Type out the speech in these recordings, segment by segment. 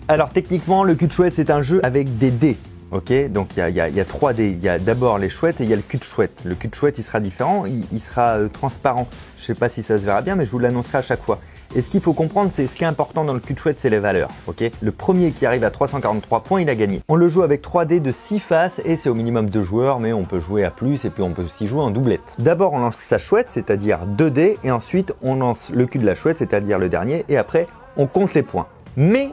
Alors techniquement, le cul de chouette, c'est un jeu avec des dés. Ok, donc il y a 3 dés. Il y a d'abord les chouettes et il y a le cul de chouette. Le cul de chouette, il sera différent, il sera transparent. Je sais pas si ça se verra bien, mais je vous l'annoncerai à chaque fois. Et ce qu'il faut comprendre, c'est ce qui est important dans le cul de chouette, c'est les valeurs. Ok, le premier qui arrive à 343 points, il a gagné. On le joue avec 3 dés de 6 faces et c'est au minimum 2 joueurs, mais on peut jouer à plus et puis on peut aussi jouer en doublette. D'abord, on lance sa chouette, c'est-à-dire 2 dés, et ensuite on lance le cul de la chouette, c'est-à-dire le dernier, et après on compte les points. Mais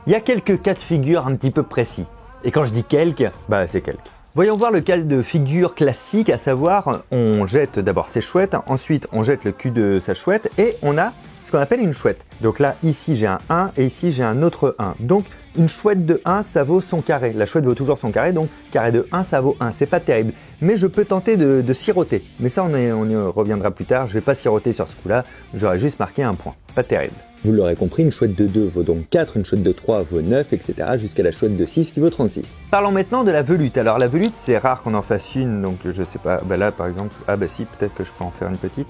il y a quelques cas de figure un petit peu précis. Et quand je dis quelques, bah c'est quelques. Voyons voir le cas de figure classique, à savoir, on jette d'abord ses chouettes, ensuite on jette le cul de sa chouette et on a ce qu'on appelle une chouette. Donc là, ici j'ai un 1 et ici j'ai un autre 1. Donc une chouette de 1, ça vaut son carré. La chouette vaut toujours son carré, donc carré de 1, ça vaut 1. C'est pas terrible. Mais je peux tenter de siroter. Mais ça, on y reviendra plus tard. Je vais pas siroter sur ce coup-là. J'aurais juste marqué un point. Pas terrible. Vous l'aurez compris, une chouette de 2 vaut donc 4, une chouette de 3 vaut 9, etc. jusqu'à la chouette de 6 qui vaut 36. Parlons maintenant de la velute. Alors la velute, c'est rare qu'on en fasse une, donc je sais pas, bah là par exemple, ah bah si, peut-être que je peux en faire une petite.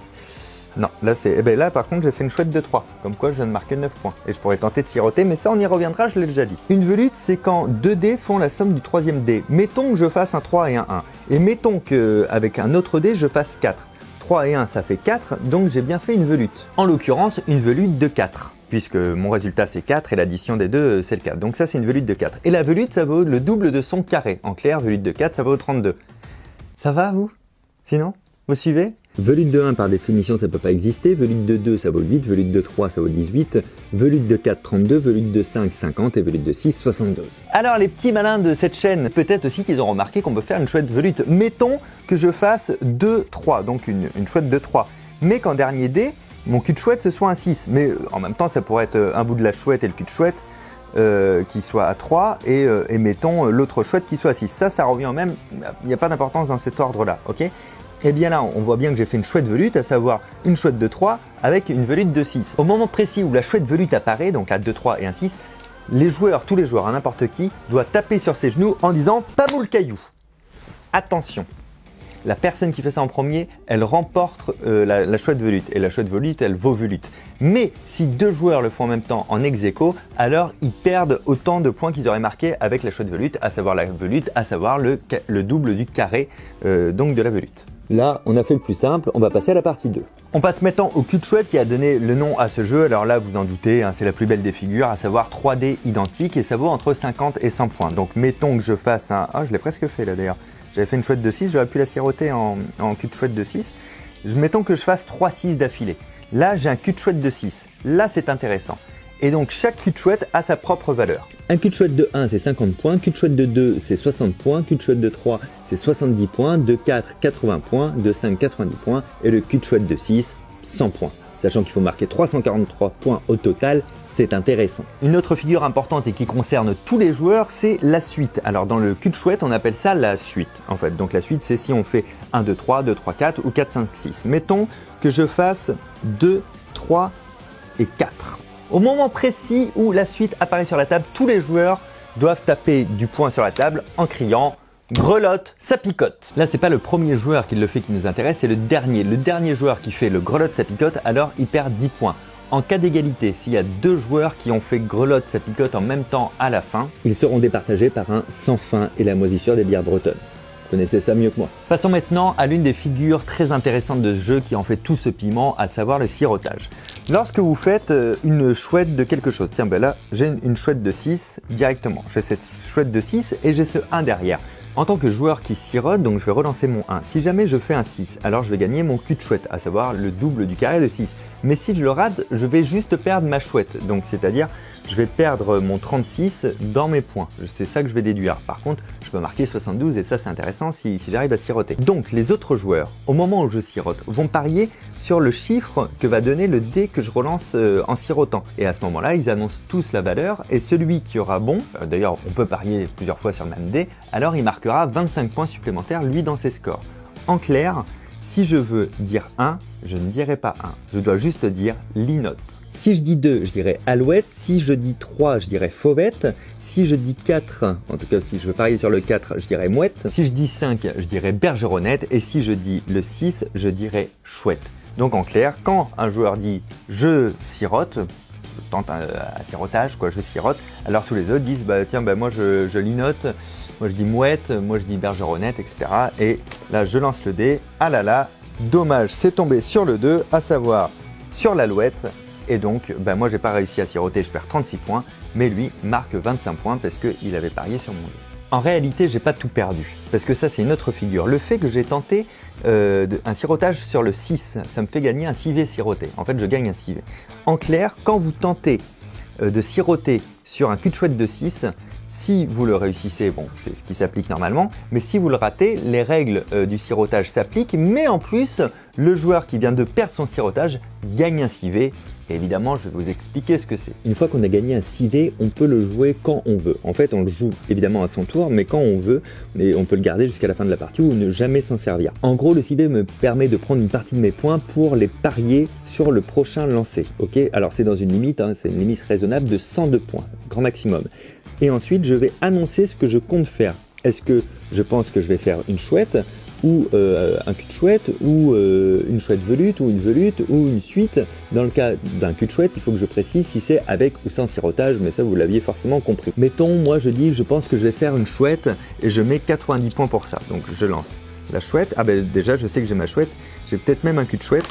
Non, là c'est, eh ben là par contre j'ai fait une chouette de 3, comme quoi je viens de marquer 9 points. Et je pourrais tenter de siroter, mais ça on y reviendra, je l'ai déjà dit. Une velute, c'est quand 2 dés font la somme du troisième dé. Mettons que je fasse un 3 et un 1. Et mettons qu'avec un autre dé, je fasse 4. 3 et 1, ça fait 4, donc j'ai bien fait une velute. En l'occurrence, une velute de 4, puisque mon résultat c'est 4 et l'addition des deux c'est le 4. Donc ça c'est une velute de 4. Et la velute, ça vaut le double de son carré. En clair, velute de 4, ça vaut 32. Ça va vous? Sinon, vous suivez? Velute de 1 par définition ça peut pas exister, velute de 2 ça vaut 8, velute de 3 ça vaut 18, velute de 4 32, velute de 5 50 et velute de 6 72. Alors les petits malins de cette chaîne, peut-être aussi qu'ils ont remarqué qu'on peut faire une chouette velute. Mettons que je fasse 2, 3, donc une chouette de 3, mais qu'en dernier dé, mon cul de chouette ce soit un 6, mais en même temps ça pourrait être un bout de la chouette et le cul de chouette qui soit à 3 et mettons l'autre chouette qui soit à 6. Ça revient au même, il n'y a pas d'importance dans cet ordre là, ok? Et bien là, on voit bien que j'ai fait une chouette velute, à savoir une chouette de 3 avec une velute de 6. Au moment précis où la chouette velute apparaît, donc à 2, 3 et un 6, les joueurs, tous les joueurs, à n'importe qui, doivent taper sur ses genoux en disant « pas boule caillou ». Attention, la personne qui fait ça en premier, elle remporte la chouette velute. Et la chouette velute, elle vaut velute. Mais si 2 joueurs le font en même temps en ex-aequo, alors ils perdent autant de points qu'ils auraient marqué avec la chouette velute, à savoir la velute, à savoir le double du carré donc de la velute. Là, on a fait le plus simple, on va passer à la partie 2. On passe maintenant au cul de chouette qui a donné le nom à ce jeu. Alors là, vous en doutez, hein, c'est la plus belle des figures, à savoir 3 dés identiques et ça vaut entre 50 et 100 points. Donc mettons que je fasse un... Ah, je l'ai presque fait là d'ailleurs. J'avais fait une chouette de 6, j'aurais pu la siroter en cul de chouette de 6. Mettons que je fasse 3 6 d'affilée. Là, j'ai un cul de chouette de 6. Là, c'est intéressant. Et donc, chaque cul de chouette a sa propre valeur. Un cul de chouette de 1, c'est 50 points. Cul de chouette de 2, c'est 60 points. Cul de chouette de 3, c'est 70 points. De 4, 80 points. De 5, 90 points. Et le cul de chouette de 6, 100 points. Sachant qu'il faut marquer 343 points au total, c'est intéressant. Une autre figure importante et qui concerne tous les joueurs, c'est la suite. Alors dans le cul de chouette, on appelle ça la suite. En fait, donc la suite, c'est si on fait 1, 2, 3, 2, 3, 4 ou 4, 5, 6. Mettons que je fasse 2, 3 et 4. Au moment précis où la suite apparaît sur la table, tous les joueurs doivent taper du poing sur la table en criant « Grelotte, ça picote ». Là, c'est pas le premier joueur qui le fait qui nous intéresse, c'est le dernier. Le dernier joueur qui fait le grelotte, ça picote, alors il perd 10 points. En cas d'égalité, s'il y a 2 joueurs qui ont fait grelotte, ça picote en même temps à la fin, ils seront départagés par un sans fin et la moisissure des bières bretonnes. Vous connaissez ça mieux que moi. Passons maintenant à l'une des figures très intéressantes de ce jeu qui en fait tout ce piment, à savoir le sirotage. Lorsque vous faites une chouette de quelque chose, tiens ben là j'ai une chouette de 6 directement, j'ai cette chouette de 6 et j'ai ce 1 derrière. En tant que joueur qui sirote, donc je vais relancer mon 1. Si jamais je fais un 6, alors je vais gagner mon cul de chouette, à savoir le double du carré de 6. Mais si je le rate, je vais juste perdre ma chouette, donc c'est-à-dire je vais perdre mon 36 dans mes points. C'est ça que je vais déduire. Par contre, je peux marquer 72 et ça c'est intéressant si j'arrive à siroter. Donc les autres joueurs, au moment où je sirote, vont parier sur le chiffre que va donner le dé que je relance en sirotant. Et à ce moment-là, ils annoncent tous la valeur et celui qui aura bon, d'ailleurs on peut parier plusieurs fois sur le même dé, alors il marquera 25 points supplémentaires lui dans ses scores. En clair, si je veux dire 1, je ne dirai pas 1, je dois juste dire linotte. Si je dis 2, je dirais alouette. Si je dis 3, je dirais fauvette. Si je dis 4, en tout cas si je veux parier sur le 4, je dirais mouette. Si je dis 5, je dirais bergeronnette. Et si je dis le 6, je dirais chouette. Donc en clair, quand un joueur dit « je sirote », tente à sirotage, quoi, je sirote. Alors tous les autres disent, bah tiens, bah, moi je linote, moi je dis mouette, moi je dis bergeronnette, etc. Et là je lance le dé, ah là là, dommage, c'est tombé sur le 2, à savoir sur l'alouette. Et donc, bah, moi j'ai pas réussi à siroter, je perds 36 points, mais lui marque 25 points parce qu'il avait parié sur mon dé. En réalité, j'ai pas tout perdu, parce que ça c'est une autre figure. Le fait que j'ai tenté un sirotage sur le 6, ça me fait gagner un civet siroté. En fait, je gagne un civet. En clair, quand vous tentez de siroter sur un cul de chouette de 6, si vous le réussissez, bon, c'est ce qui s'applique normalement, mais si vous le ratez, les règles du sirotage s'appliquent, mais en plus, le joueur qui vient de perdre son sirotage gagne un civet. Et évidemment, je vais vous expliquer ce que c'est. Une fois qu'on a gagné un civet, on peut le jouer quand on veut. En fait, on le joue évidemment à son tour, mais quand on veut, et on peut le garder jusqu'à la fin de la partie ou ne jamais s'en servir. En gros, le civet me permet de prendre une partie de mes points pour les parier sur le prochain lancer. Ok, alors c'est dans une limite, hein, c'est une limite raisonnable de 102 points, grand maximum. Et ensuite, je vais annoncer ce que je compte faire. Est-ce que je pense que je vais faire une chouette ou un cul de chouette, ou une chouette velute, ou une velute, ou une suite. Dans le cas d'un cul de chouette, il faut que je précise si c'est avec ou sans sirotage, mais ça vous l'aviez forcément compris. Mettons, moi je dis, je pense que je vais faire une chouette, et je mets 90 points pour ça. Donc je lance la chouette. Ah ben déjà, je sais que j'ai ma chouette. J'ai peut-être même un cul de chouette.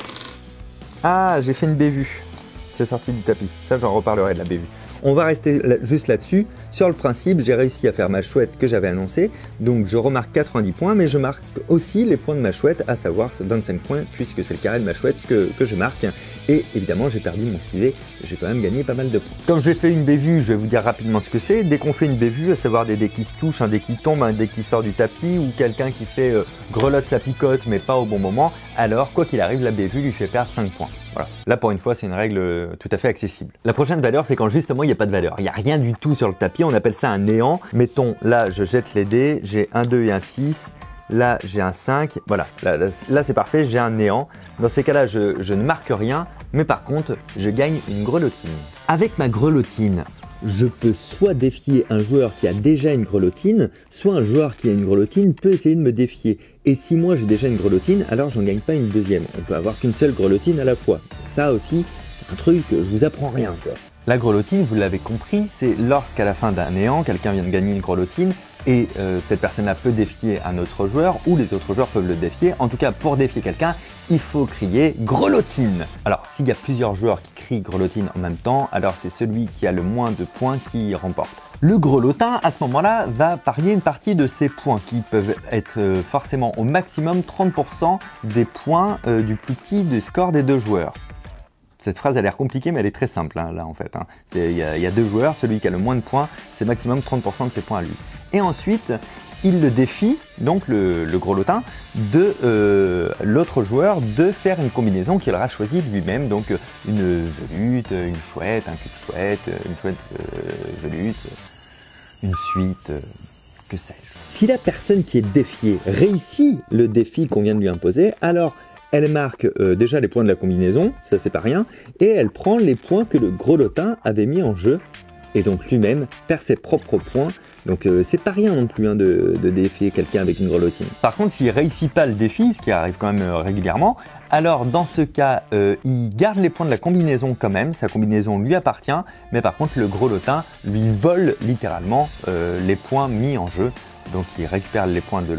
Ah, j'ai fait une bévue. C'est sorti du tapis. Ça, j'en reparlerai de la bévue. On va rester juste là-dessus. Sur le principe, j'ai réussi à faire ma chouette que j'avais annoncée. Donc je remarque 90 points, mais je marque aussi les points de ma chouette, à savoir 25 points, puisque c'est le carré de ma chouette que je marque. Et évidemment, j'ai perdu mon civet. J'ai quand même gagné pas mal de points. Comme j'ai fait une bévue, je vais vous dire rapidement ce que c'est. Dès qu'on fait une bévue, à savoir des dés qui se touchent, un dé qui tombe, un dé qui sort du tapis, ou quelqu'un qui fait grelotte sa picote, mais pas au bon moment, alors quoi qu'il arrive, la bévue lui fait perdre 5 points. Voilà. Là, pour une fois, c'est une règle tout à fait accessible. La prochaine valeur, c'est quand justement, il n'y a pas de valeur. Il n'y a rien du tout sur le tapis. On appelle ça un néant. Mettons, là, je jette les dés. J'ai un 2 et un 6. Là, j'ai un 5. Voilà. Là c'est parfait. J'ai un néant. Dans ces cas-là, je ne marque rien. Mais par contre, je gagne une grelottine. Avec ma grelottine, je peux soit défier un joueur qui a déjà une grelottine, soit un joueur qui a une grelottine peut essayer de me défier. Et si moi j'ai déjà une grelottine, alors j'en gagne pas une deuxième. On peut avoir qu'une seule grelottine à la fois. Ça aussi, un truc, je vous apprends rien, quoi. La grelottine, vous l'avez compris, c'est lorsqu'à la fin d'un néant, quelqu'un vient de gagner une grelottine et cette personne-là peut défier un autre joueur ou les autres joueurs peuvent le défier. En tout cas, pour défier quelqu'un, il faut crier grelottine. Alors, s'il y a plusieurs joueurs qui crient grelottine en même temps, alors c'est celui qui a le moins de points qui remporte. Le grelottin, à ce moment-là, va parier une partie de ses points qui peuvent être forcément au maximum 30% des points du plus petit du score des deux joueurs. Cette phrase a l'air compliquée, mais elle est très simple, hein, là, en fait. Hein. Il y a deux joueurs, celui qui a le moins de points, c'est maximum 30% de ses points à lui. Et ensuite, il le défie, donc le grelottin, de l'autre joueur de faire une combinaison qu'il aura choisie lui-même, donc une velute, une chouette, un cul de chouette, une chouette velute, une suite, que sais-je. Si la personne qui est défiée réussit le défi qu'on vient de lui imposer, alors elle marque déjà les points de la combinaison, ça c'est pas rien, et elle prend les points que le grelottin avait mis en jeu, et donc lui-même perd ses propres points. Donc c'est pas rien non plus hein, de défier quelqu'un avec une grelottine. Par contre, s'il réussit pas le défi, ce qui arrive quand même régulièrement, alors dans ce cas, il garde les points de la combinaison quand même, sa combinaison lui appartient, mais par contre le grelottin lui vole littéralement les points mis en jeu. Donc il récupère les points de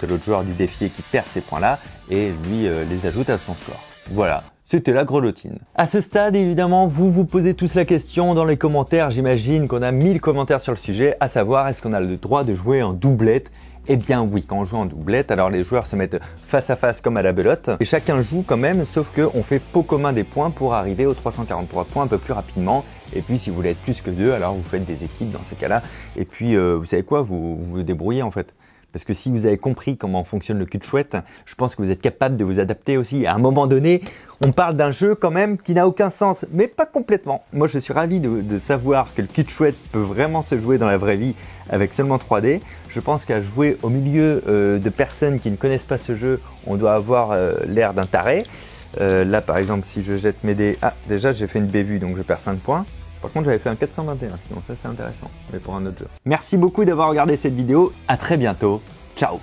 l'autre joueur du défié qui perd ces points-là et lui les ajoute à son score. Voilà. C'était la grelottine. À ce stade, évidemment, vous vous posez tous la question dans les commentaires. J'imagine qu'on a 1000 commentaires sur le sujet, à savoir, est-ce qu'on a le droit de jouer en doublette? Eh bien oui, quand on joue en doublette, alors les joueurs se mettent face à face comme à la belote et chacun joue quand même, sauf qu'on fait pot commun des points pour arriver aux 343 points un peu plus rapidement. Et puis si vous voulez être plus que deux, alors vous faites des équipes dans ces cas-là. Et puis vous savez quoi, vous vous débrouillez en fait. Parce que si vous avez compris comment fonctionne le cul de chouette, je pense que vous êtes capable de vous adapter aussi. À un moment donné, on parle d'un jeu quand même qui n'a aucun sens, mais pas complètement. Moi, je suis ravi de savoir que le cul de chouette peut vraiment se jouer dans la vraie vie avec seulement 3D. Je pense qu'à jouer au milieu de personnes qui ne connaissent pas ce jeu, on doit avoir l'air d'un taré. Là, par exemple, si je jette mes dés... Ah, déjà, j'ai fait une bévue, donc je perds 5 points. Par contre, j'avais fait un 421, sinon ça c'est intéressant, mais pour un autre jeu. Merci beaucoup d'avoir regardé cette vidéo, à très bientôt, ciao!